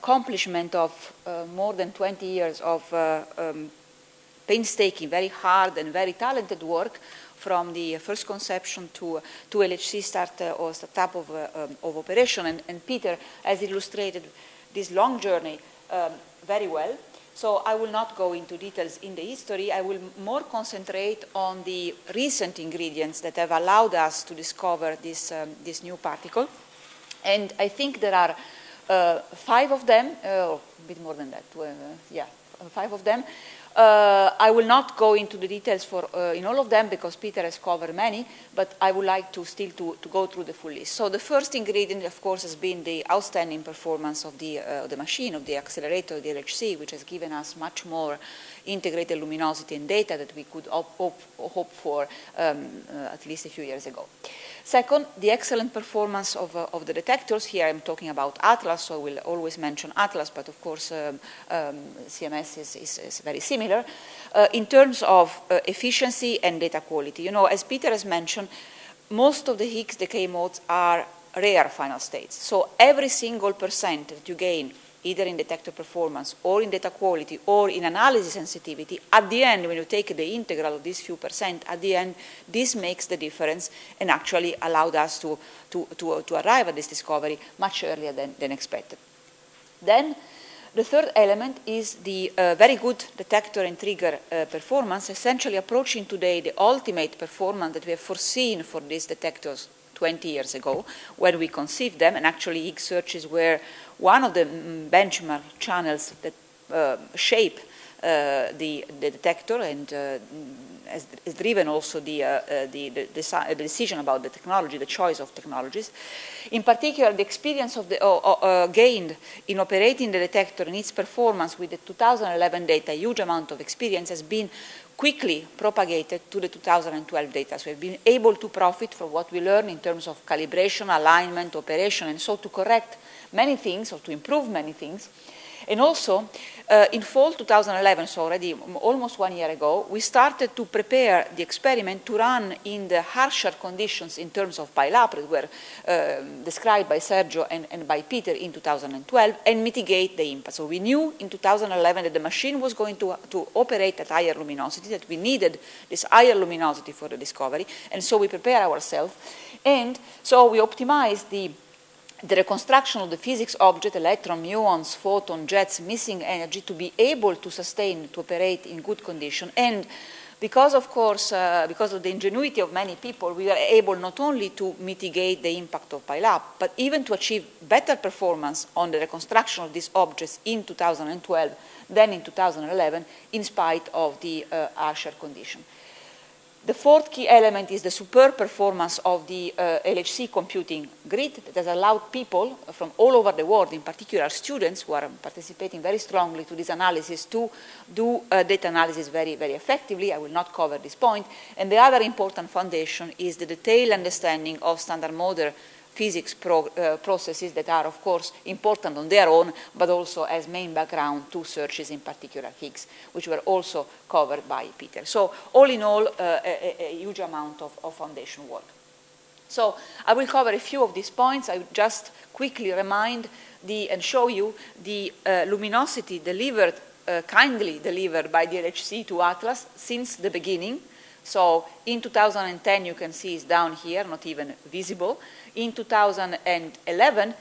accomplishment of more than 20 years of painstaking, very hard and very talented work from the first conception to LHC startup of operation. And Peter has illustrated this long journey very well. So I will not go into details in the history. I will more concentrate on the recent ingredients that have allowed us to discover this new particle. And I think there are 5 of them, a bit more than that, yeah, 5 of them. I will not go into the details in all of them because Peter has covered many, but I would like to still to go through the full list. So the first ingredient, of course, has been the outstanding performance of the machine, of the accelerator, the LHC, which has given us much more integrated luminosity and data that we could hope for at least a few years ago. Second, the excellent performance of the detectors. Here I'm talking about Atlas, so I will always mention Atlas, but of course CMS is very similar. In terms of efficiency and data quality, you know, as Peter has mentioned, most of the Higgs decay modes are rare final states. So every single % that you gain, either in detector performance or in data quality or in analysis sensitivity, at the end, when you take the integral of these few %, at the end, this makes the difference and actually allowed us to arrive at this discovery much earlier than expected. Then, the third element is the very good detector and trigger performance, essentially approaching today the ultimate performance that we have foreseen for these detectors 20 years ago when we conceived them, and actually Higgs searches were one of the benchmark channels that shape the detector and has driven also the decision about the technology, the choice of technologies. In particular, the experience of gained in operating the detector and its performance with the 2011 data, a huge amount of experience has been quickly propagated to the 2012 data. So we've been able to profit from what we learn in terms of calibration, alignment, operation, and so to correct many things or to improve many things. And also, in fall 2011, so already almost 1 year ago, we started to prepare the experiment to run in the harsher conditions in terms of pileup that were described by Sergio and by Peter in 2012 and mitigate the impact. So we knew in 2011 that the machine was going to operate at higher luminosity, that we needed this higher luminosity for the discovery, and so we prepared ourselves. And so we optimized the reconstruction of the physics object, electron, muons, photon, jets, missing energy, to be able to sustain, to operate in good condition. And because, of course, because of the ingenuity of many people, we were able not only to mitigate the impact of pileup, but even to achieve better performance on the reconstruction of these objects in 2012 than in 2011, in spite of the harsher condition. The fourth key element is the superb performance of the LHC computing grid that has allowed people from all over the world, in particular students who are participating very strongly to this analysis, to do data analysis very, very effectively. I will not cover this point. And the other important foundation is the detailed understanding of standard model physics processes that are, of course, important on their own, but also as main background to searches, in particular Higgs, which were also covered by Peter. So all in all, a huge amount of foundation work. So I will cover a few of these points. I will just quickly remind and show you the luminosity delivered, kindly delivered by the LHC to Atlas since the beginning. So in 2010, you can see it's down here, not even visible. In 2011,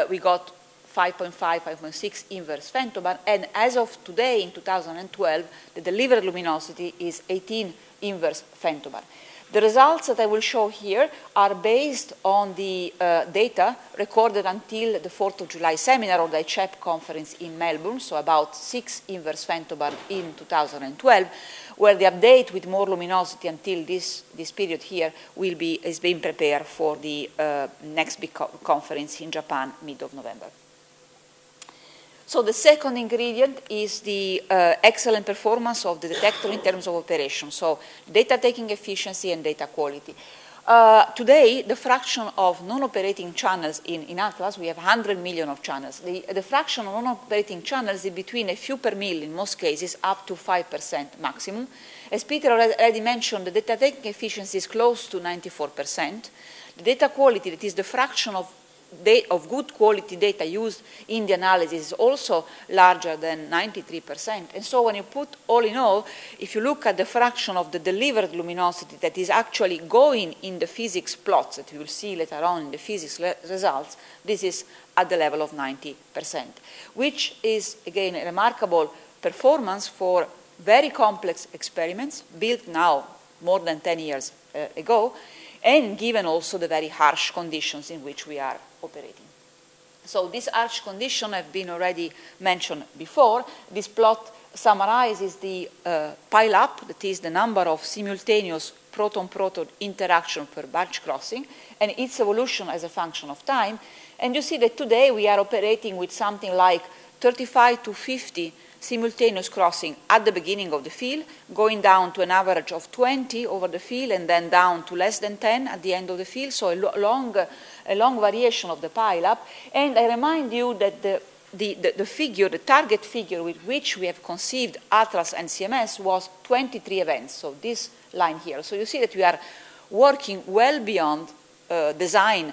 we got 5.5, 5.6 inverse femtobarn, and as of today, in 2012, the delivered luminosity is 18 inverse femtobarn. The results that I will show here are based on the data recorded until the 4th of July seminar or the HEP conference in Melbourne, so about 6 inverse femtobarn in 2012, where the update with more luminosity until this period here is being prepared for the next big conference in Japan, mid of November. So the second ingredient is the excellent performance of the detector in terms of operation, so data taking efficiency and data quality. Today, the fraction of non-operating channels in Atlas, we have 100 million of channels. The fraction of non-operating channels is between a few per mil in most cases up to 5% maximum. As Peter already mentioned, the data taking efficiency is close to 94%. The data quality, that is the fraction of of good quality data used in the analysis is also larger than 93%. And so when you put all in all, if you look at the fraction of the delivered luminosity that is actually going in the physics plots that you will see later on in the physics results, this is at the level of 90%, which is, again, a remarkable performance for very complex experiments built now more than 10 years ago, and given also the very harsh conditions in which we are operating. So these harsh conditions have been already mentioned before. This plot summarizes the pile-up, that is the number of simultaneous proton-proton interaction per bunch crossing, and its evolution as a function of time. And you see that today we are operating with something like 35 to 50 simultaneous crossing at the beginning of the field, going down to an average of 20 over the field, and then down to less than 10 at the end of the field, so a long variation of the pile-up. And I remind you that the figure, the target figure with which we have conceived ATLAS and CMS was 23 events, so this line here. So you see that we are working well beyond design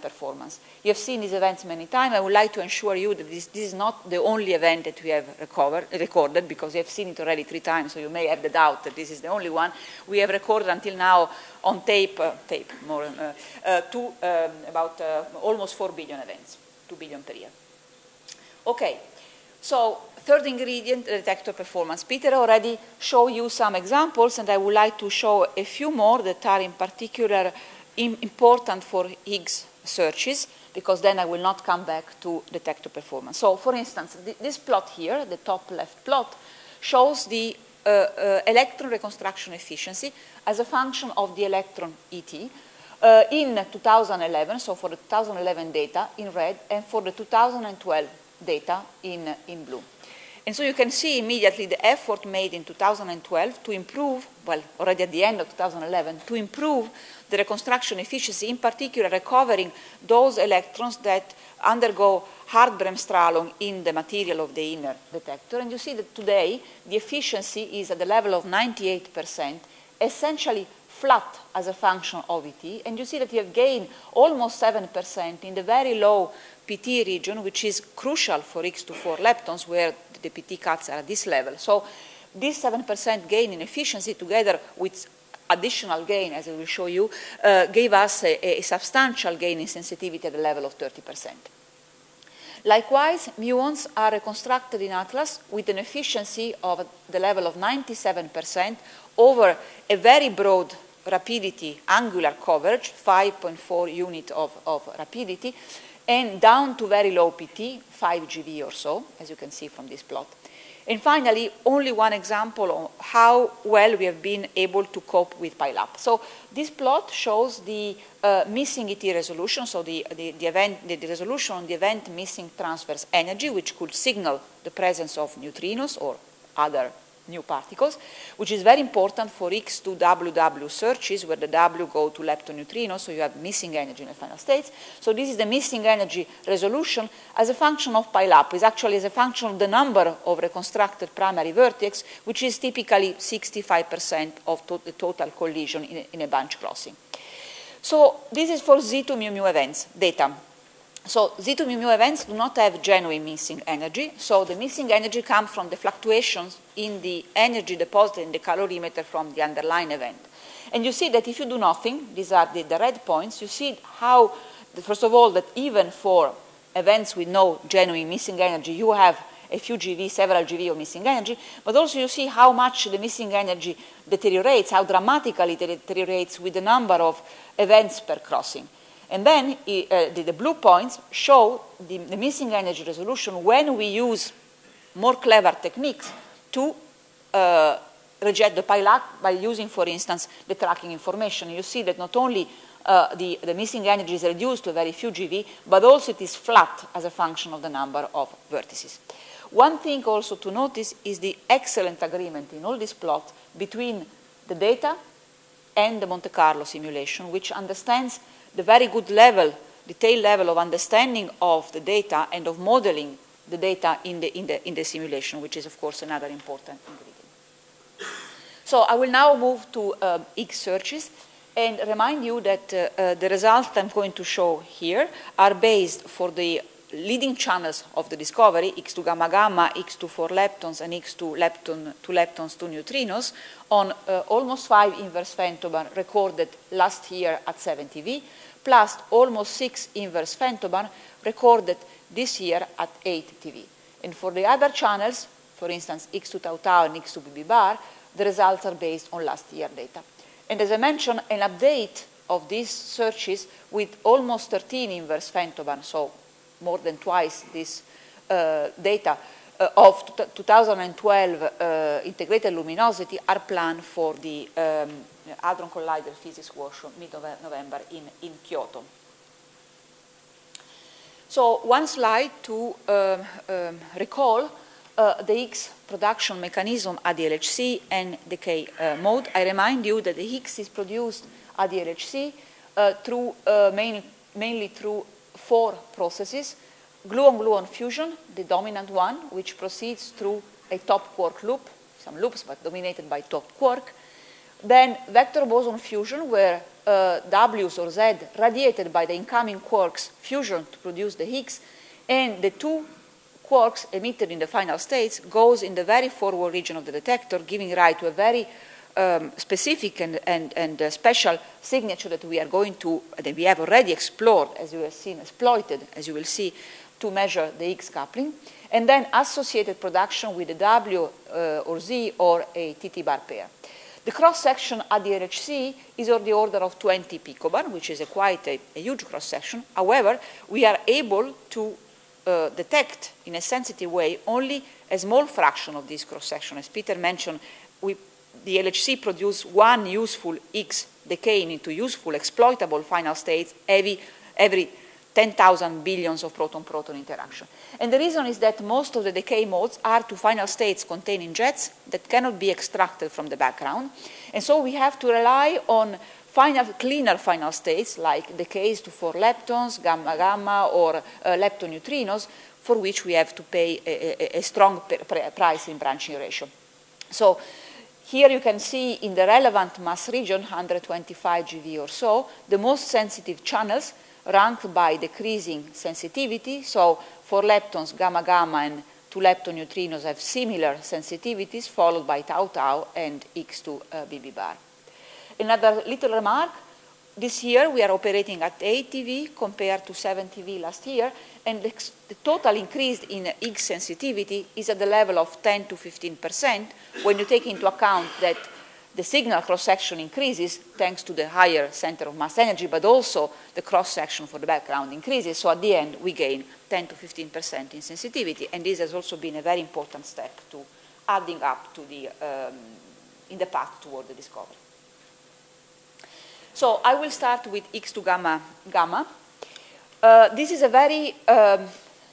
performance. You have seen these events many times. I would like to assure you that this is not the only event that we have recorded, because you have seen it already 3 times, so you may have the doubt that this is the only one. We have recorded until now on tape about almost 4 billion events, 2 billion per year. Okay, so third ingredient, detector performance. Peter already showed you some examples, and I would like to show a few more that are in particular important for Higgs searches, because then I will not come back to detector performance. So, for instance, this plot here, the top left plot, shows the electron reconstruction efficiency as a function of the electron ET in 2011, so for the 2011 data in red, and for the 2012 data in blue. And so you can see immediately the effort made in 2012 to improve, well, already at the end of 2011, to improve the reconstruction efficiency, in particular recovering those electrons that undergo hard Bremsstrahlung in the material of the inner detector. And you see that today the efficiency is at the level of 98%, essentially flat as a function of ET. And you see that you have gained almost 7% in the very low PT region, which is crucial for X24 leptons, where the PT cuts are at this level. So this 7% gain in efficiency, together with additional gain, as I will show you, gave us a substantial gain in sensitivity at the level of 30%. Likewise, muons are reconstructed in ATLAS with an efficiency of the level of 97% over a very broad rapidity angular coverage, 5.4 unit of rapidity, and down to very low PT, 5 GeV or so, as you can see from this plot. And finally, only one example of how well we have been able to cope with pile-up. So this plot shows the missing ET resolution, so the resolution on the event missing transverse energy, which could signal the presence of neutrinos or other new particles, which is very important for X2WW searches, where the W go to leptoneutrinos, so you have missing energy in the final states. So this is the missing energy resolution as a function of pile-up. It's actually as a function of the number of reconstructed primary vertex, which is typically 65% of the total collision in a bunch crossing. So this is for Z2 mu events, data. So Z2 mu events do not have genuine missing energy. So the missing energy comes from the fluctuations in the energy deposited in the calorimeter from the underlying event. And you see that if you do nothing, these are the red points, you see how, first of all, that even for events with no genuine missing energy, you have a few GeV, several GeV of missing energy, but also you see how much the missing energy deteriorates, how dramatically it deteriorates with the number of events per crossing. And then the blue points show the missing energy resolution when we use more clever techniques to reject the pile-up by using, for instance, the tracking information. You see that not only the missing energy is reduced to a very few GeV, but also it is flat as a function of the number of vertices. One thing also to notice is the excellent agreement in all this plot between the data and the Monte Carlo simulation, which understands the very good level, detailed level of understanding of the data and of modeling the data in the simulation, which is, of course, another important ingredient. So I will now move to Higgs searches. and remind you that the results I'm going to show here are based for the leading channels of the discovery, X2 gamma gamma, X2 4 leptons, and X2 lepton, 2 leptons, 2 neutrinos, on almost 5 inverse femtobarn recorded last year at 70 V, plus almost 6 inverse femtobarn recorded this year at 8 TV. And for the other channels, for instance, X2 tau tau and X2 BB bar, the results are based on last year data. And as I mentioned, an update of these searches with almost 13 inverse femtobarn, so more than twice this data of 2012 integrated luminosity are planned for the Hadron Collider Physics Workshop mid-November in Kyoto. So one slide to recall the Higgs production mechanism at the LHC and decay mode. I remind you that the Higgs is produced at the LHC through, mainly through 4 processes. Gluon-gluon fusion, the dominant one, which proceeds through a top quark loop, some loops, but dominated by top quark. Then vector boson fusion, where W's or Z radiated by the incoming quarks fusion to produce the Higgs, and the 2 quarks emitted in the final states goes in the very forward region of the detector, giving rise to a very specific and special signature that we are going to, that we have already explored, as you have seen, exploited, as you will see, to measure the Higgs coupling, and then associated production with a W or Z or a TT bar pair. The cross-section at the LHC is of the order of 20 picobar, which is quite a huge cross-section. However, we are able to detect in a sensitive way only a small fraction of this cross-section. As Peter mentioned, the LHC produces 1 useful Higgs decaying into useful exploitable final states every 10,000 billions of proton-proton interaction. And the reason is that most of the decay modes are to final states containing jets that cannot be extracted from the background. And so we have to rely on cleaner final states like decays to 4 leptons, gamma-gamma, or lepton neutrinos, for which we have to pay a strong price in branching ratio. So here you can see in the relevant mass region, 125 GeV or so, the most sensitive channels ranked by decreasing sensitivity. So 4 leptons, gamma-gamma, and 2 lepton neutrinos have similar sensitivities, followed by tau-tau and X2 BB bar. Another little remark, this year we are operating at 8 TeV compared to 7 TeV last year, and the total increase in Higgs sensitivity is at the level of 10 to 15% when you take into account that the signal cross-section increases thanks to the higher center of mass energy, but also the cross-section for the background increases. So at the end, we gain 10 to 15% in sensitivity, and this has also been a very important step to adding up to the, in the path toward the discovery. So I will start with X2 gamma gamma. This is a very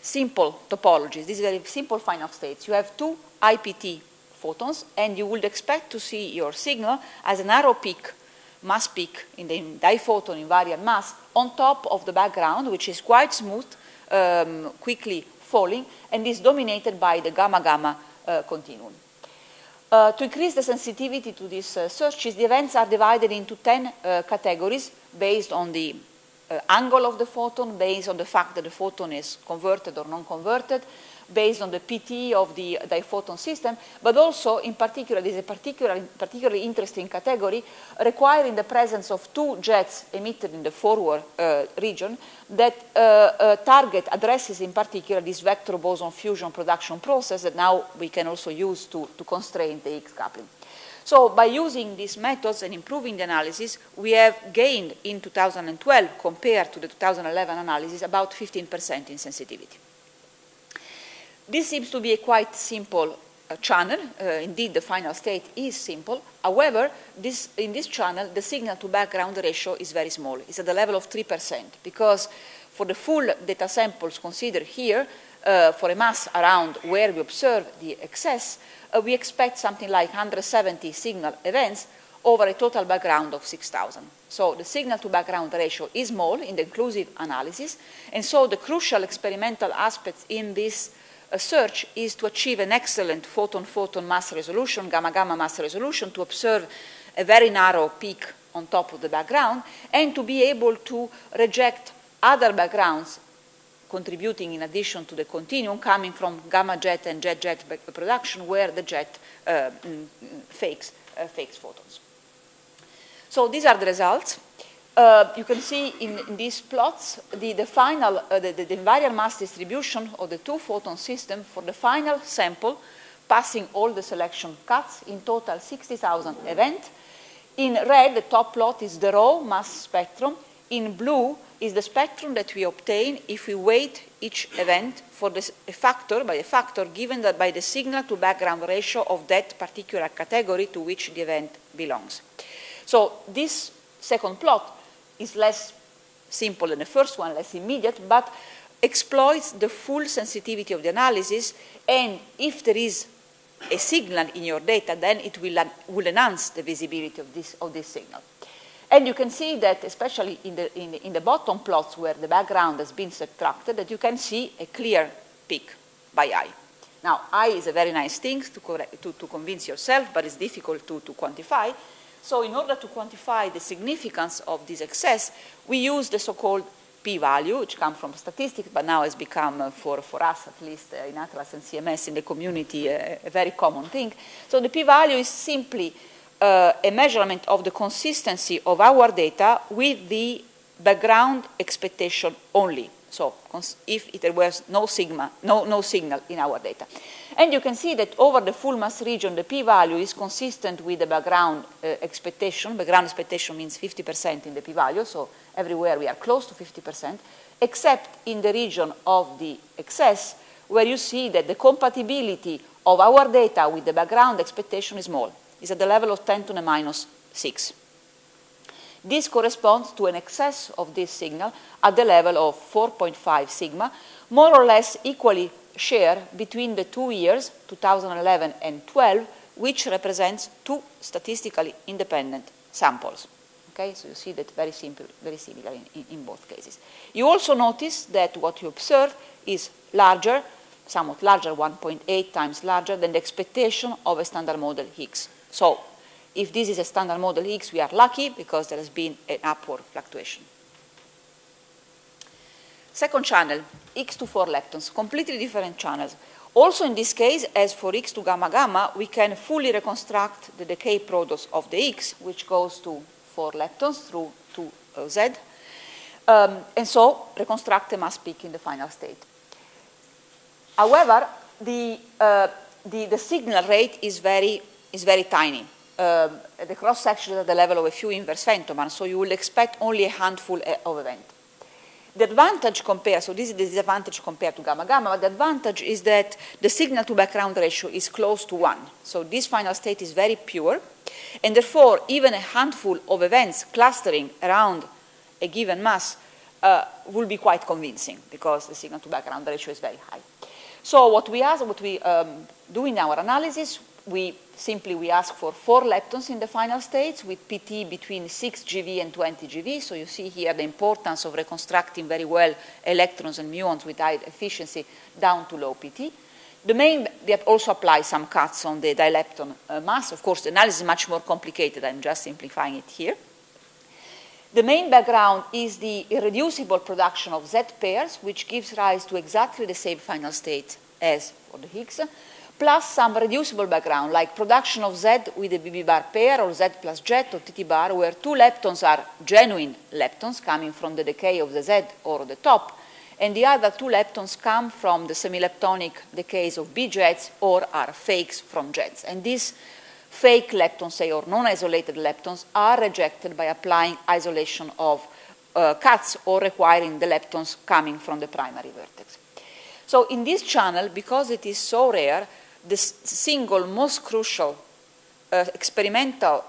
simple topology. This is a very simple final states. You have 2 IPT photons, and you would expect to see your signal as an arrow peak, mass peak in the diphoton invariant mass on top of the background, which is quite smooth, quickly falling, and is dominated by the gamma-gamma continuum. To increase the sensitivity to these searches, the events are divided into 10 categories based on the angle of the photon, based on the fact that the photon is converted or non-converted, based on the PT of the diphoton system, but also, in particular, this is a particularly interesting category, requiring the presence of 2 jets emitted in the forward region that addresses in particular this vector boson fusion production process that now we can also use to constrain the Higgs coupling. So by using these methods and improving the analysis, we have gained in 2012, compared to the 2011 analysis, about 15% in sensitivity. This seems to be a quite simple channel. Indeed, the final state is simple. However, in this channel, the signal to background ratio is very small. It's at the level of 3%, because for the full data samples considered here, for a mass around where we observe the excess, we expect something like 170 signal events over a total background of 6,000. So the signal to background ratio is small in the inclusive analysis, and so the crucial experimental aspects in this search is to achieve an excellent photon-photon mass resolution, gamma-gamma mass resolution, to observe a very narrow peak on top of the background, and to be able to reject other backgrounds contributing in addition to the continuum coming from gamma jet and jet production where the jet fakes photons. So these are the results. You can see in these plots the final, the invariant mass distribution of the two photon system for the final sample passing all the selection cuts, in total 60,000 events. In red, the top plot is the raw mass spectrum. In blue is the spectrum that we obtain if we weight each event for a factor given that by the signal to background ratio of that particular category to which the event belongs. So this second plot is less simple than the first one, less immediate, but exploits the full sensitivity of the analysis, and if there is a signal in your data, then it will enhance the visibility of this signal. And you can see that, especially in the bottom plots where the background has been subtracted, that you can see a clear peak by eye. Now, eye is a very nice thing to convince yourself, but it's difficult to quantify. So in order to quantify the significance of this excess, we use the so-called p-value, which comes from statistics, but now has become, for us at least, in Atlas and CMS in the community, a very common thing. So the p-value is simply a measurement of the consistency of our data with the background expectation only. So if there was no signal in our data. And you can see that over the full mass region, the p-value is consistent with the background expectation. Background expectation means 50% in the p-value, so everywhere we are close to 50%, except in the region of the excess, where you see that the compatibility of our data with the background expectation is small. It's at the level of 10 to the minus 6. This corresponds to an excess of this signal at the level of 4.5 sigma, more or less equally shared between the 2 years, 2011 and 12, which represents two statistically independent samples. Okay, so you see that very similar in both cases. You also notice that what you observe is larger, somewhat larger, 1.8 times larger than the expectation of a standard model Higgs. So if this is a standard model Higgs, we are lucky because there has been an upward fluctuation. Second channel, X to 4 leptons, completely different channels. Also in this case, as for X to gamma gamma, we can fully reconstruct the decay product of the X, which goes to 4 leptons through to Z, and so reconstruct the mass peak in the final state. However, the signal rate is very tiny. The cross-section is at the level of a few inverse femtobarns, so you will expect only a handful of events. The advantage compared, so this is the disadvantage compared to gamma gamma, but the advantage is that the signal to background ratio is close to 1. So this final state is very pure, and therefore even a handful of events clustering around a given mass will be quite convincing because the signal to background ratio is very high. So what we do in our analysis, we ask for 4 leptons in the final states with PT between 6 GeV and 20 GeV. So you see here the importance of reconstructing very well electrons and muons with high efficiency down to low PT. We also apply some cuts on the dilepton mass. Of course, the analysis is much more complicated. I'm just simplifying it here. The main background is the irreducible production of Z pairs, which gives rise to exactly the same final state as for the Higgs, plus some reducible background, like production of Z with a BB bar pair, or Z plus jet, or TT bar, where 2 leptons are genuine leptons coming from the decay of the Z or the top, and the other 2 leptons come from the semileptonic decays of B jets or are fakes from jets. And these fake leptons, say, or non-isolated leptons, are rejected by applying isolation of cuts or requiring the leptons coming from the primary vertex. So in this channel, because it is so rare, the single most crucial experimental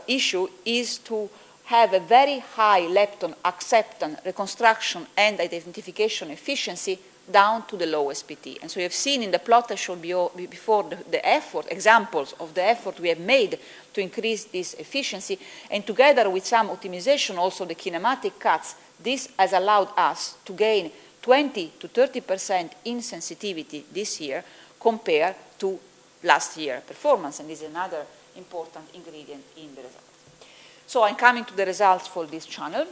issue is to have a very high lepton acceptance, reconstruction, and identification efficiency down to the lowest PT. And so you have seen in the plot I showed before the effort, examples of the effort we have made to increase this efficiency, and together with some optimization, also the kinematic cuts, this has allowed us to gain 20 to 30% in sensitivity this year compared to last year's performance, and this is another important ingredient in the results. So I'm coming to the results for this channel.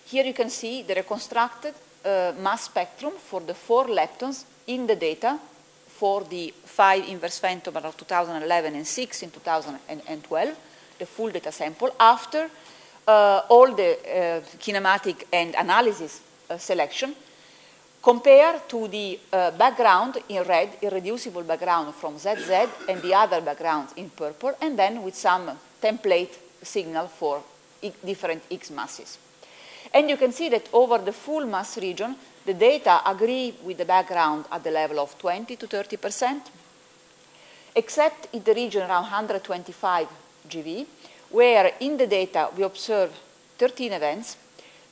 Here you can see the reconstructed mass spectrum for the 4 leptons in the data for the 5 inverse femtomer of 2011 and 6 in 2012, the full data sample, after all the kinematic and analysis selection, compared to the background in red, irreducible background from ZZ, and the other backgrounds in purple, and then with some template signal for different X masses. And you can see that over the full mass region, the data agree with the background at the level of 20 to 30%, except in the region around 125 GeV, where in the data we observe 13 events,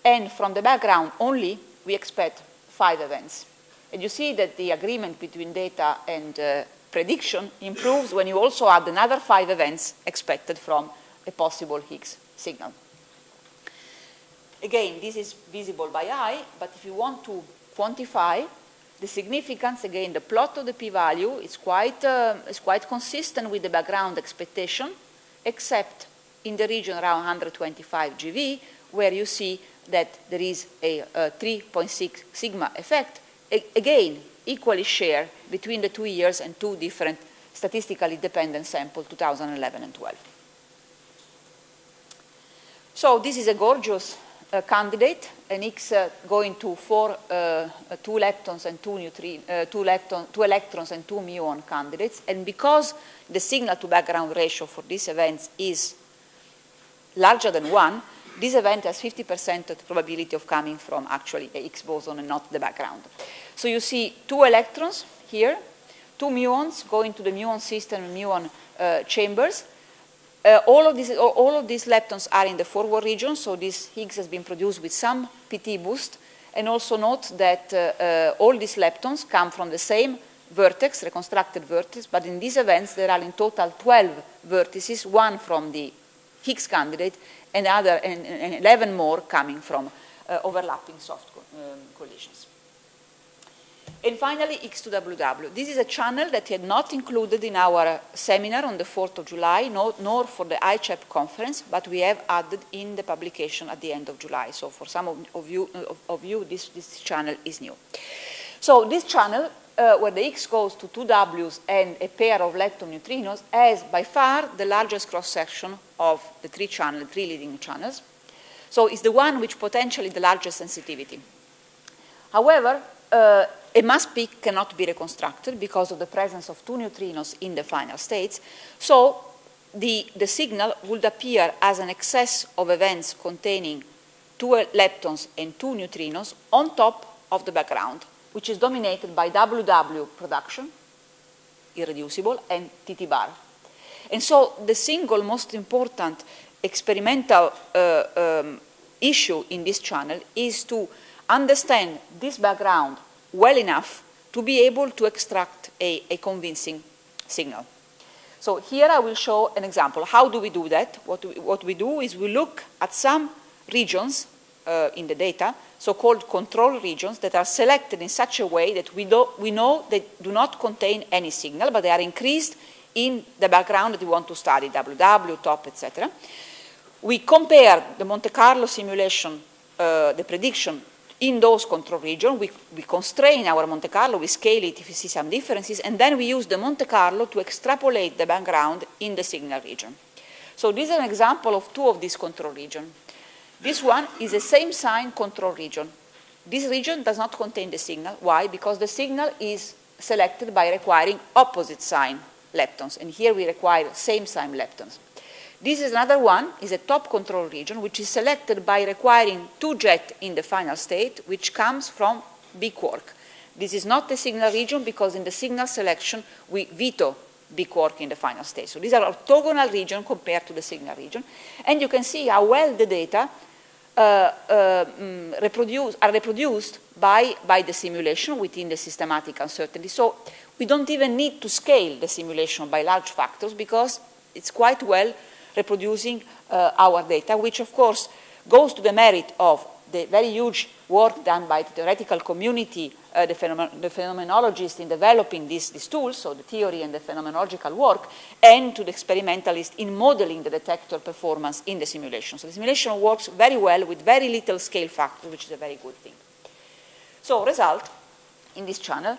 and from the background only we expect 5 events. And you see that the agreement between data and prediction improves when you also add another 5 events expected from a possible Higgs signal. Again, this is visible by eye, but if you want to quantify the significance, again, the plot of the p-value is quite consistent with the background expectation, except in the region around 125 GeV, where you see that there is a 3.6 sigma effect, again, equally shared between the 2 years and 2 different statistically dependent samples, 2011 and 12. So this is a gorgeous candidate, an X going to 2 leptons and 2 electrons and 2 muon candidates. And because the signal to background ratio for these events is larger than 1, this event has 50% probability of coming from actually a Higgs boson and not the background. So you see 2 electrons here, 2 muons going to the muon system and muon chambers. All of these leptons are in the forward region, so this Higgs has been produced with some PT boost. And also note that all these leptons come from the same vertex, reconstructed vertex, but in these events there are in total 12 vertices, 1 from the Higgs candidate and 11 more coming from overlapping soft collisions. And finally, X2WW. This is a channel that we had not included in our seminar on the 4th of July, nor for the ICHEP conference, but we have added in the publication at the end of July. So for some of you this channel is new. So this channel, where the X goes to 2 Ws and a pair of lepton neutrinos, has by far the largest cross-section of the 3 leading channels. So it's the one which potentially the largest sensitivity. However, a mass peak cannot be reconstructed because of the presence of 2 neutrinos in the final states. So the signal would appear as an excess of events containing 2 leptons and 2 neutrinos on top of the background, which is dominated by WW production, irreducible, and TT bar. And so the single most important experimental issue in this channel is to understand this background well enough to be able to extract a convincing signal. So here I will show an example. How do we do that? What we do is we look at some regions in the data, so-called control regions, that are selected in such a way that we know they do not contain any signal, but they are increased in the background that we want to study, WW, top, etc. We compare the Monte Carlo simulation, the prediction, in those control regions. We constrain our Monte Carlo, we scale it if we see some differences, and then we use the Monte Carlo to extrapolate the background in the signal region. So this is an example of 2 of these control regions. This one is a same sign control region. This region does not contain the signal. Why? Because the signal is selected by requiring opposite sign leptons, and here we require same sign leptons. This is another one, is a top control region, which is selected by requiring 2 jet in the final state, which comes from B quark. This is not a signal region because in the signal selection we veto B quark in the final state. So these are orthogonal regions compared to the signal region. And you can see how well the data are reproduced by the simulation within the systematic uncertainty. So we don't even need to scale the simulation by large factors because it's quite well reproducing our data, which of course goes to the merit of the very huge work done by the theoretical community, the phenomenologists in developing these tools, so the theory and the phenomenological work, and to the experimentalists in modeling the detector performance in the simulation. So the simulation works very well with very little scale factor, which is a very good thing. So result in this channel,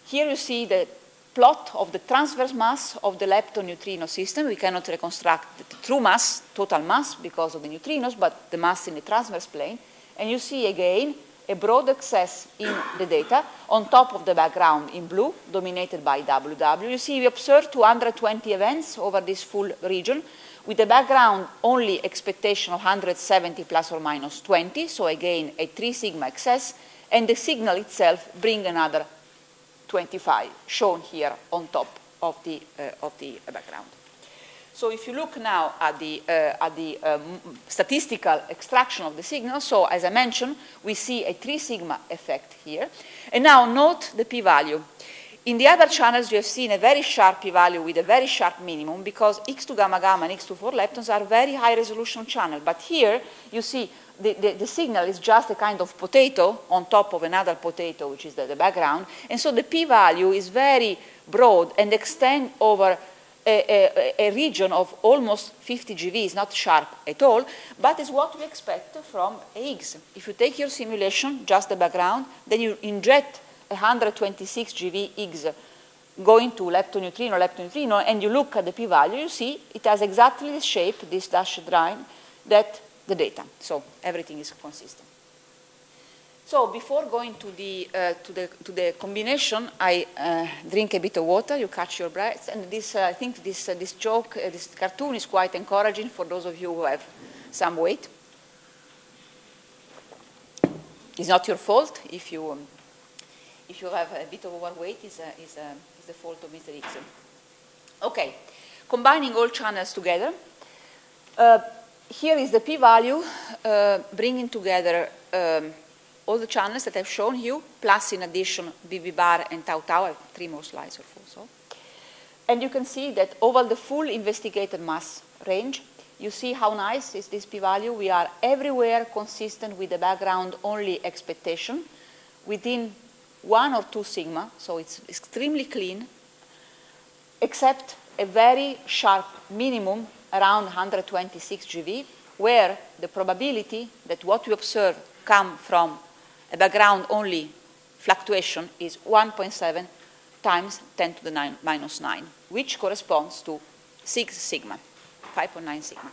here you see the plot of the transverse mass of the lepton-neutrino system. We cannot reconstruct the true mass, total mass, because of the neutrinos, but the mass in the transverse plane. And you see again a broad excess in the data on top of the background in blue, dominated by WW. You see we observed 220 events over this full region, with a background only expectation of 170 plus or minus 20, so again a 3 sigma excess, and the signal itself bring another 25, shown here on top of the background. So if you look now at the statistical extraction of the signal, so as I mentioned, we see a 3 sigma effect here. And now note the p-value. In the other channels, you have seen a very sharp p-value with a very sharp minimum, because X2 gamma gamma and X2 4 leptons are very high resolution channel. But here you see the signal is just a kind of potato on top of another potato, which is the background. And so the p-value is very broad and extend over a region of almost 50 GeV. Is not sharp at all, but is what we expect from a Higgs. If you take your simulation, just the background, then you inject 126 GeV Higgs going to lepton-neutrino, and you look at the p-value, you see it has exactly the shape, this dashed line, that the data. So everything is consistent. So before going to the combination, I drink a bit of water. You catch your breath, and this I think this joke, this cartoon is quite encouraging for those of you who have some weight. It's not your fault if you have a bit of overweight. Is the fault of Mr. Higgs. Okay, combining all channels together. Here is the p-value, bringing together all the channels that I've shown you, plus in addition BB bar and tau tau. I have 3 more slides or 4. So. And you can see that over the full investigated mass range, you see how nice is this p-value. We are everywhere consistent with the background only expectation within 1 or 2 sigma, so it's extremely clean, except a very sharp minimum around 126 GeV, where the probability that what we observe come from a background only fluctuation is 1.7 times 10 to the minus 9, which corresponds to 6 sigma, 5.9 sigma.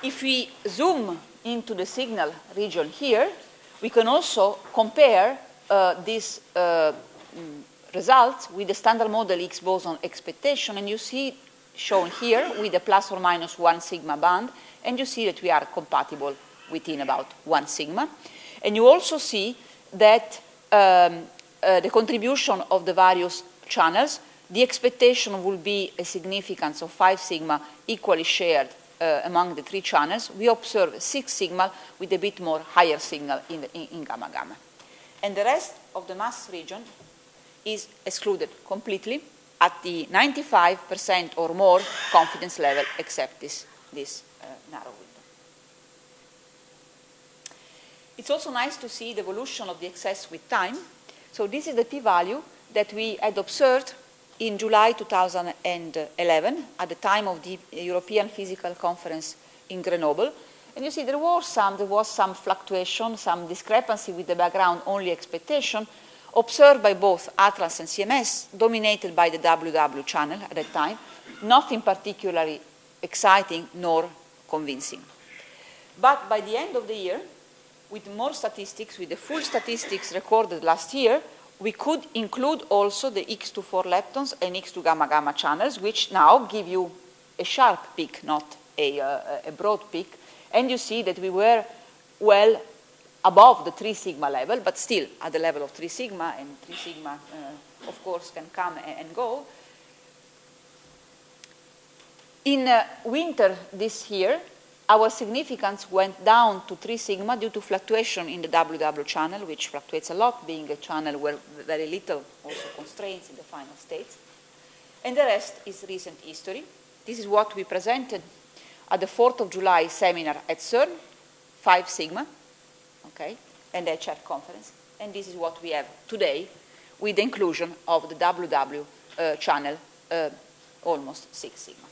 If we zoom into the signal region here, we can also compare these results with the standard model Higgs boson expectation, and you see shown here with a plus or minus 1 sigma band, and you see that we are compatible within about 1 sigma. And you also see that the contribution of the various channels, the expectation will be a significance of 5 sigma equally shared among the 3 channels. We observe 6 sigma with a bit more higher signal in gamma gamma. And the rest of the mass region is excluded completely at the 95% or more confidence level, except this narrow window. It's also nice to see the evolution of the excess with time. So this is the p-value that we had observed in July 2011 at the time of the European Physical Conference in Grenoble. And you see there was some fluctuation, some discrepancy with the background only expectation observed by both Atlas and CMS, dominated by the WW channel at that time, nothing particularly exciting nor convincing. But by the end of the year, with more statistics, with the full statistics recorded last year, we could include also the X2 4 leptons and X2 gamma gamma channels, which now give you a sharp peak, not a broad peak. And you see that we were well above the 3 sigma level, but still at the level of 3 sigma, and 3 sigma, of course, can come and go. In winter this year, our significance went down to 3 sigma due to fluctuation in the WW channel, which fluctuates a lot, being a channel where very little also constraints in the final states. And the rest is recent history. This is what we presented at the 4th of July seminar at CERN. 5 sigma, okay, and the chat conference. And this is what we have today with the inclusion of the WW channel, almost 6 sigma.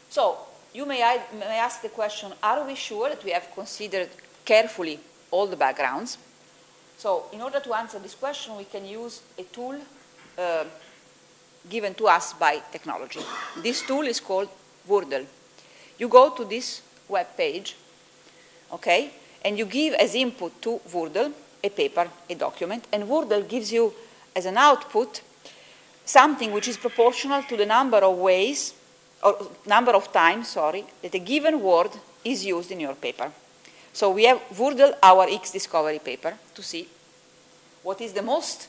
So you may ask the question, are we sure that we have considered carefully all the backgrounds? So in order to answer this question, we can use a tool given to us by technology. This tool is called Wordle. You go to this web page, okay, and you give as input to Wordle a paper, a document, and Wordle gives you as an output something which is proportional to the number of ways, or number of times, sorry, that a given word is used in your paper. So we have Wordle our Higgs discovery paper to see what is the most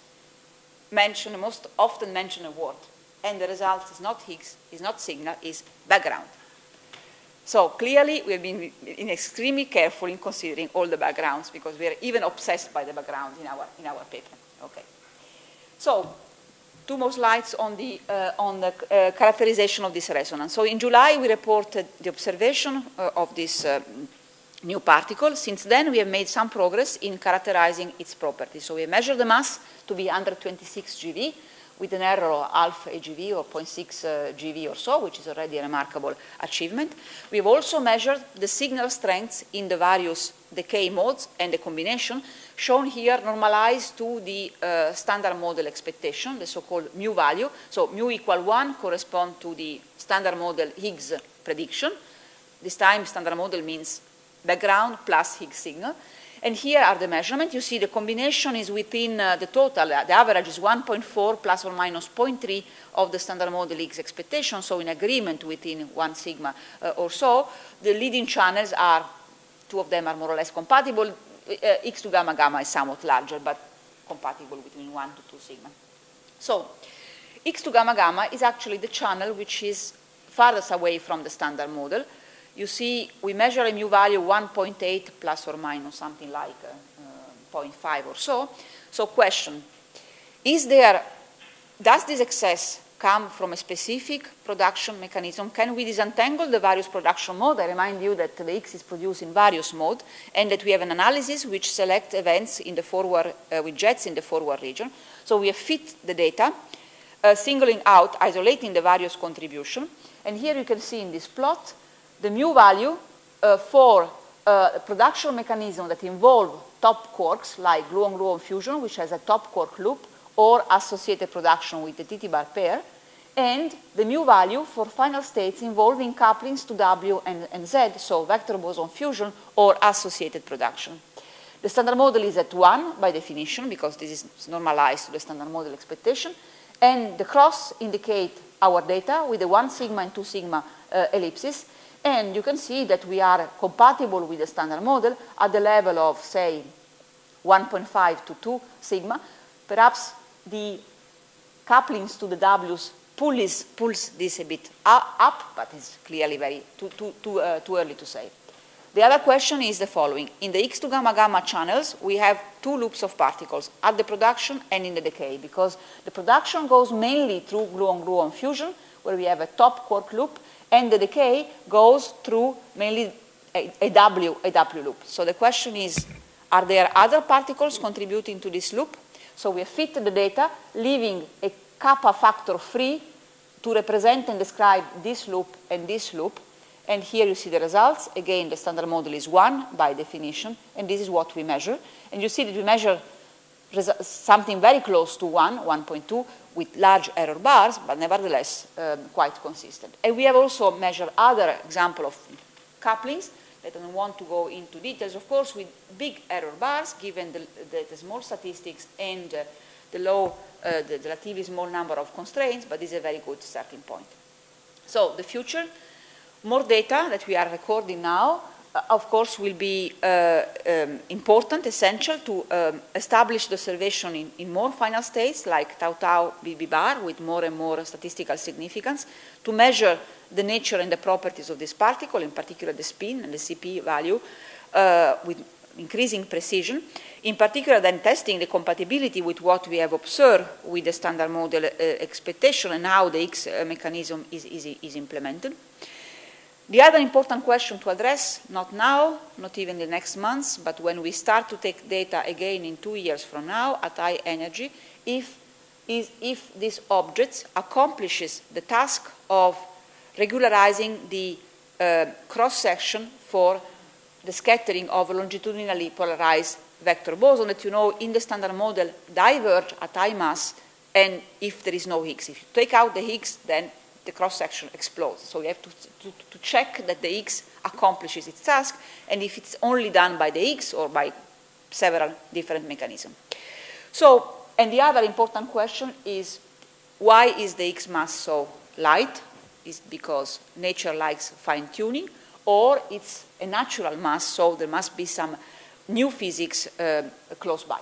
mentioned, most often mentioned word. And the result is not Higgs, is not signal, is background. So clearly we have been extremely careful in considering all the backgrounds because we are even obsessed by the background in our paper. Okay. So 2 more slides on the characterization of this resonance. So in July we reported the observation of this new particle. Since then we have made some progress in characterizing its properties. So we measured the mass to be under 26 GeV with an error of half a GeV or 0.6 GeV or so, which is already a remarkable achievement. We have also measured the signal strengths in the various decay modes and the combination, shown here normalized to the standard model expectation, the so-called mu value. So mu equal 1 corresponds to the standard model Higgs prediction. This time standard model means background plus Higgs signal. And here are the measurements. You see the combination is within the total. The average is 1.4 plus or minus 0.3 of the standard model Higgs expectation, so in agreement within 1 sigma or so. The leading channels are, 2 of them are more or less compatible. X to gamma gamma is somewhat larger, but compatible between 1 to 2 sigma. So X to gamma gamma is actually the channel which is farthest away from the standard model. You see, we measure a mu value 1.8 plus or minus something like 0.5 or so. So question, does this excess come from a specific production mechanism? Can we disentangle the various production modes? I remind you that the X is produced in various modes and that we have an analysis which selects events in the forward, with jets in the forward region. So we have fit the data, singling out, isolating the various contributions. And here you can see in this plot the mu value for a production mechanism that involve top quarks like gluon-gluon fusion, which has a top quark loop, or associated production with the TT-bar pair, and the mu value for final states involving couplings to W and Z, so vector boson fusion or associated production. The standard model is at 1 by definition, because this is normalized to the standard model expectation, and the cross indicate our data with the 1 sigma and 2 sigma ellipses. And you can see that we are compatible with the standard model at the level of, say, 1.5 to 2 sigma. Perhaps the couplings to the W's pulls this a bit up, but it's clearly too early to say. The other question is the following. In the X to gamma gamma channels, we have 2 loops of particles at the production and in the decay, because the production goes mainly through gluon-gluon fusion, where we have a top quark loop, and the decay goes through mainly a W loop. So the question is, are there other particles contributing to this loop? So we have fit the data, leaving a kappa factor free to represent and describe this loop and this loop. And here you see the results. Again, the standard model is 1 by definition, and this is what we measure. And you see that we measure something very close to 1, 1.2, with large error bars, but nevertheless quite consistent. And we have also measured other examples of couplings that I don't want to go into details, of course, with big error bars, given the small statistics and the relatively small number of constraints, but this is a very good starting point. So the future, more data that we are recording now, of course, will be important, essential to establish the observation in more final states, like tau-tau BB bar, with more and more statistical significance, to measure the nature and the properties of this particle, in particular the spin and the CP value, with increasing precision. In particular, then testing the compatibility with what we have observed with the standard model expectation and how the Higgs mechanism is implemented. The other important question to address, not now, not even in the next months, but when we start to take data again in 2 years from now at high energy, if this object accomplishes the task of regularizing the cross-section for the scattering of longitudinally polarized vector boson that, you know, in the standard model diverge at high mass, and if there is no Higgs. If you take out the Higgs, then the cross-section explodes. So you have to check that the Higgs accomplishes its task, and if it's only done by the Higgs or by several different mechanisms. So, and the other important question is, why is the Higgs mass so light? Is it because nature likes fine-tuning, or it's a natural mass, so there must be some new physics close by.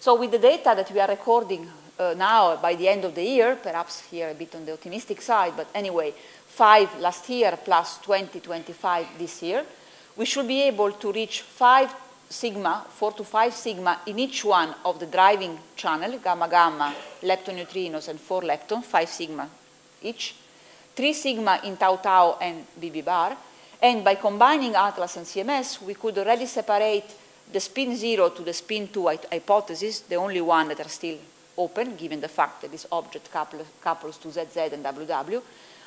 So with the data that we are recording now by the end of the year, perhaps here a bit on the optimistic side, but anyway, 5 last year plus 20, 25 this year, we should be able to reach 5 sigma, 4 to 5 sigma in each one of the driving channel, gamma gamma, lepton neutrinos, and 4 lepton, 5 sigma each, 3 sigma in tau tau and BB bar, and by combining ATLAS and CMS, we could already separate the spin 0 to the spin 2 hypothesis, the only one that are still open, given the fact that this object couples to ZZ and WW,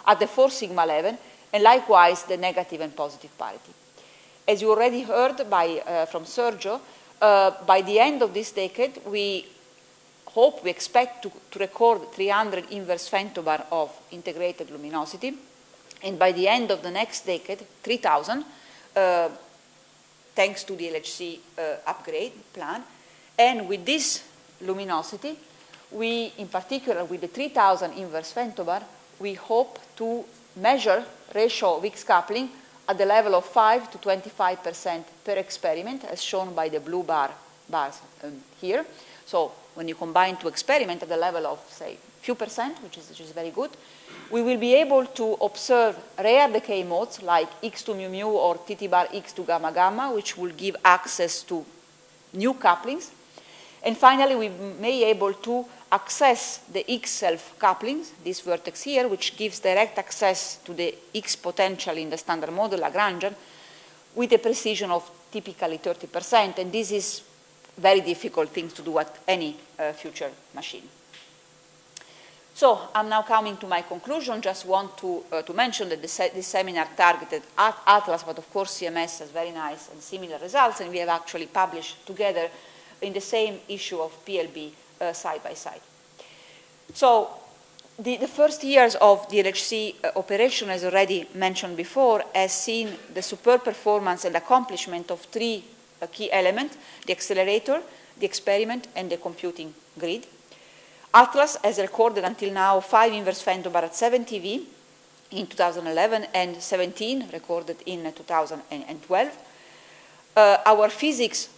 at the 4 sigma level, and likewise the negative and positive parity. As you already heard from Sergio, by the end of this decade, we expect to record 300 inverse femtobar of integrated luminosity, and by the end of the next decade, 3,000, thanks to the LHC upgrade plan. And with this luminosity, we, in particular with the 3,000 inverse femtobar, we hope to measure ratio of Higgs coupling at the level of 5 to 25% per experiment, as shown by the blue bars here. So when you combine 2 experiments at the level of, say, few percent, which is very good, we will be able to observe rare decay modes like X to mu mu or TT bar X to gamma gamma, which will give access to new couplings. And finally, we may be able to access the X self-couplings, this vertex here, which gives direct access to the X potential in the standard model Lagrangian with a precision of typically 30%, and this is very difficult thing to do at any future machine. So I'm now coming to my conclusion. Just want to mention that this seminar targeted at ATLAS, but of course CMS has very nice and similar results, and we have actually published together in the same issue of PLB side by side. So the first years of the LHC operation, as already mentioned before, has seen the superb performance and accomplishment of 3 key elements: the accelerator, the experiment, and the computing grid. ATLAS has recorded until now 5 inverse femtobar at 7 TeV in 2011 and 17 recorded in 2012. Our physics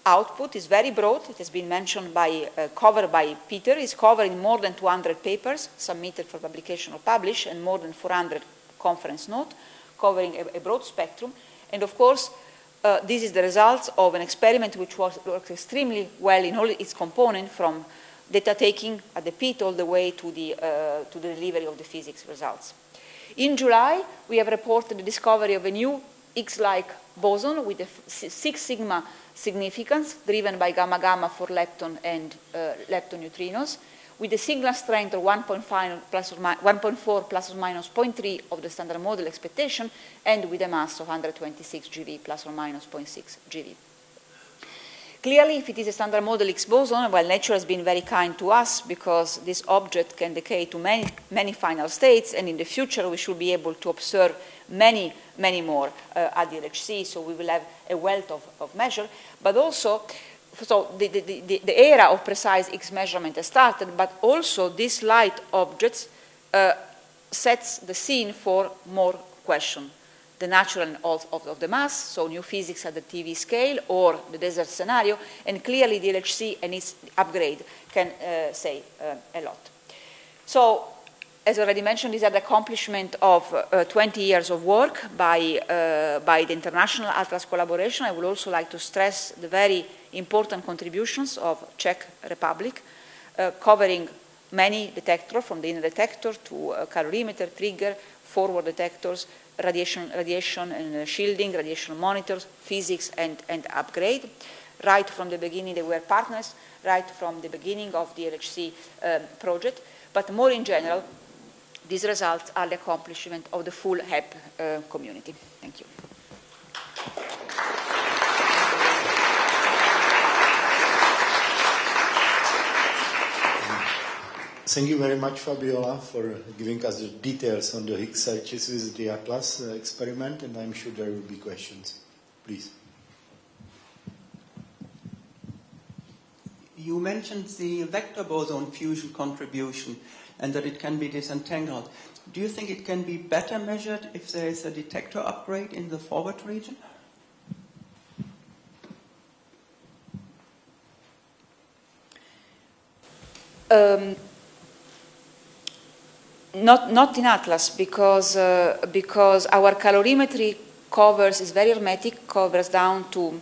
output is very broad. It has been mentioned covered by Peter. It's covering more than 200 papers submitted for publication or published, and more than 400 conference notes, covering a broad spectrum. And of course, this is the result of an experiment which works extremely well in all its components, from data taking at the pit all the way to the delivery of the physics results. In July, we have reported the discovery of a new Higgs-like boson with a 6 sigma significance driven by gamma gamma for lepton and lepton neutrinos, with a signal strength of 1.4 plus or minus 0.3 of the standard model expectation, and with a mass of 126 GeV plus or minus 0.6 GeV. Clearly, if it is a standard model Higgs boson, well, nature has been very kind to us, because this object can decay to many final states, and in the future we should be able to observe many more at the LHC, so we will have a wealth of measure. But also, so the era of precise Higgs measurement has started, but also this light objects sets the scene for more questions. The natural of the mass, so new physics at the TeV scale, or the desert scenario, and clearly the LHC and its upgrade can say a lot. So, as already mentioned, these are the accomplishment of 20 years of work by the international ATLAS collaboration. I would also like to stress the very important contributions of Czech Republic, covering many detectors, from the inner detector to calorimeter, trigger, forward detectors, radiation and shielding, radiation monitors, physics, and upgrade. Right from the beginning, they were partners, right from the beginning of the LHC project. But more in general, these results are the accomplishment of the full HEP community. Thank you. Thank you very much, Fabiola, for giving us the details on the Higgs searches with the Atlas experiment, and I'm sure there will be questions. Please. You mentioned the vector boson fusion contribution and that it can be disentangled. Do you think it can be better measured if there is a detector upgrade in the forward region? Not in Atlas, because our calorimetry is very hermetic, covers down to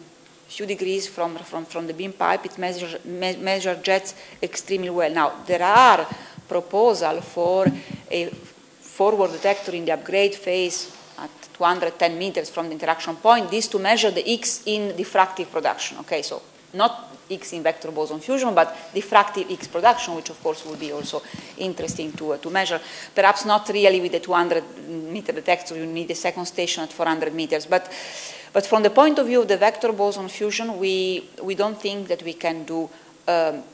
few degrees from the beam pipe. It measures jets extremely well. Now, there are proposals for a forward detector in the upgrade phase at 210 meters from the interaction point, this to measure the X in diffractive production. Okay, so not X in vector boson fusion, but diffractive X production, which of course would be also interesting to measure. Perhaps not really with the 200-meter detector, you need a second station at 400 meters. But from the point of view of the vector boson fusion, we don't think that we can do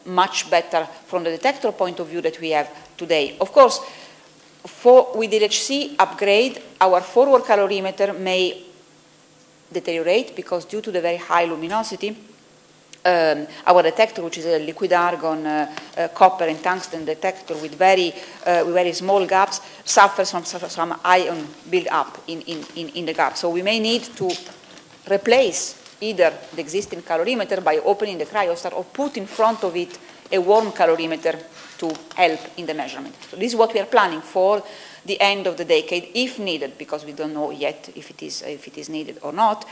much better from the detector point of view that we have today. Of course, with the LHC upgrade, our forward calorimeter may deteriorate because due to the very high luminosity, our detector, which is a liquid argon, copper and tungsten detector with very small gaps, suffers from some ion build-up in the gap. So we may need to replace either the existing calorimeter by opening the cryostat or put in front of it a warm calorimeter to help in the measurement. So this is what we are planning for the end of the decade, if needed, because we don't know yet if it is needed or not.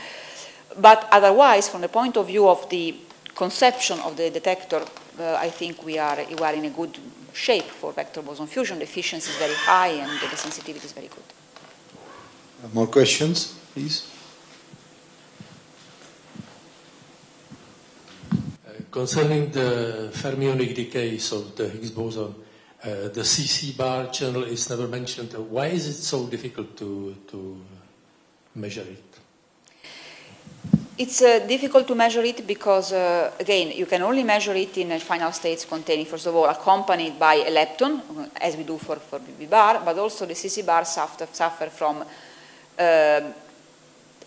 But otherwise, from the point of view of the conception of the detector, I think we are in a good shape for vector boson fusion. The efficiency is very high and the sensitivity is very good. More questions, please? Concerning the fermionic decays of the Higgs boson, the CC bar channel is never mentioned. Why is it so difficult to measure it? It's difficult to measure it because, again, you can only measure it in final states containing, first of all, accompanied by a lepton, as we do for BB bar, but also the CC bar suffer from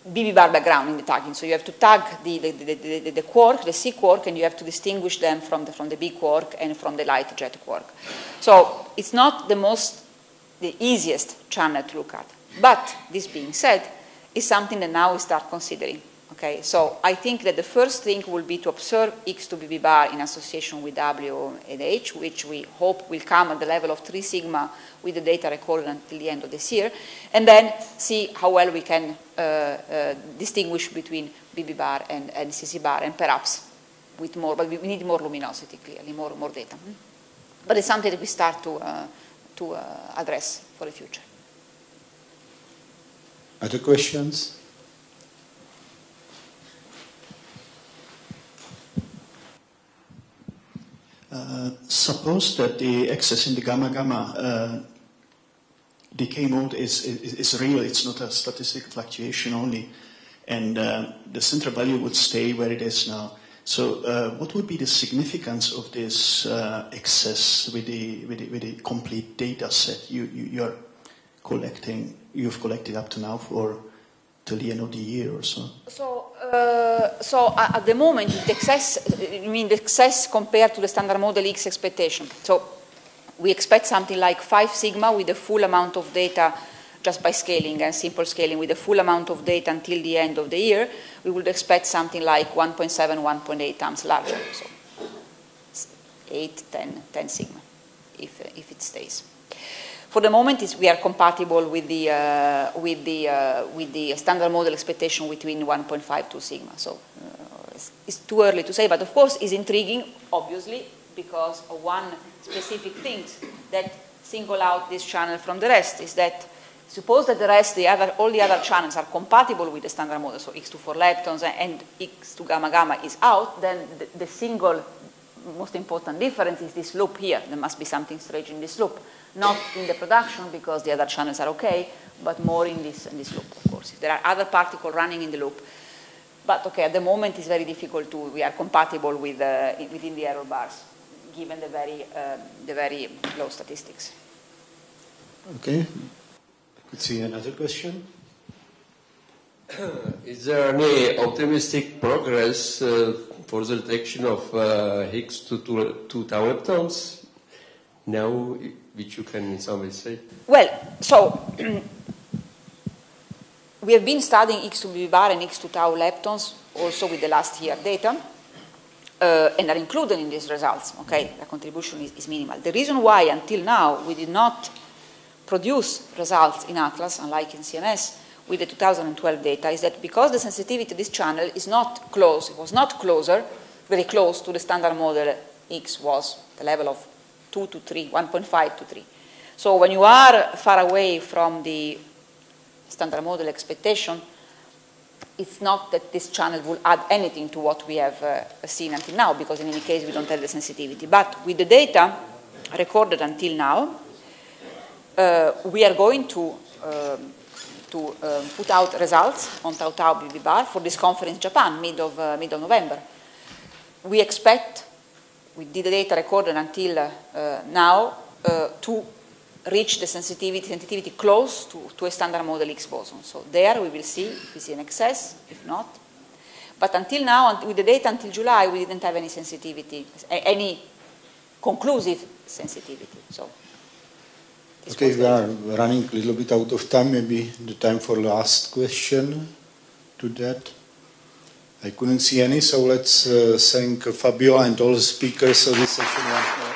BB bar background in the tagging. So you have to tag the quark, the C quark, and you have to distinguish them from the B quark and from the light jet quark. So it's not the easiest channel to look at. But this being said, it's something that now we start considering. Okay, so I think that the first thing will be to observe X to BB bar in association with W and H, which we hope will come at the level of 3 sigma with the data recorded until the end of this year, and then see how well we can distinguish between BB bar and CC bar, and perhaps with more, but we need more luminosity, clearly, more data. But it's something that we start to address for the future. Other questions? Suppose that the excess in the gamma-gamma decay mode is real, it's not a statistical fluctuation only, and the central value would stay where it is now. So what would be the significance of this excess with the complete data set you've collected up to now for till the end of the year or so? So at the moment, the excess compared to the standard model X expectation. So we expect something like 5 sigma with the full amount of data just by scaling and simple scaling with the full amount of data until the end of the year. We would expect something like 1.7, 1.8 times larger. So 8, 10 sigma if it stays. For the moment, we are compatible with the standard model expectation between 1.5 to sigma. So it's too early to say, but of course it's intriguing, obviously, because of one specific thing that single out this channel from the rest is that suppose that all the other channels are compatible with the standard model, so X to 4 leptons and X to gamma gamma is out, then the single most important difference is this loop here. There must be something strange in this loop. Not in the production because the other channels are okay, but more in this loop, of course. If there are other particles running in the loop. But okay, at the moment it's very difficult we are compatible with, within the error bars, given the very low statistics. Okay. Could see another question? Is there any optimistic progress for the detection of Higgs to 2 tau leptons now, which you can in some way say? Well, so we have been studying X to BB bar and X to tau leptons also with the last year data, and are included in these results. Okay, the contribution is minimal. The reason why until now we did not produce results in Atlas, unlike in CMS, with the 2012 data, is that because the sensitivity of this channel is not close, it was not closer, very close to the standard model, X was the level of 2 to 3, 1.5 to 3. So when you are far away from the standard model expectation, it's not that this channel will add anything to what we have seen until now, because in any case we don't have the sensitivity. But with the data recorded until now, we are going to put out results on tau tau BB bar for this conference in Japan, mid of November. We expect, with the data recorded until now, to reach the sensitivity close to a standard model Higgs boson. So there we will see if we see an excess, if not. But until now, with the data until July, we didn't have any sensitivity, any conclusive sensitivity. So. Okay, we are running a little bit out of time. Maybe the time for last question to that. I couldn't see any, so let's thank Fabiola and all the speakers of this session once more.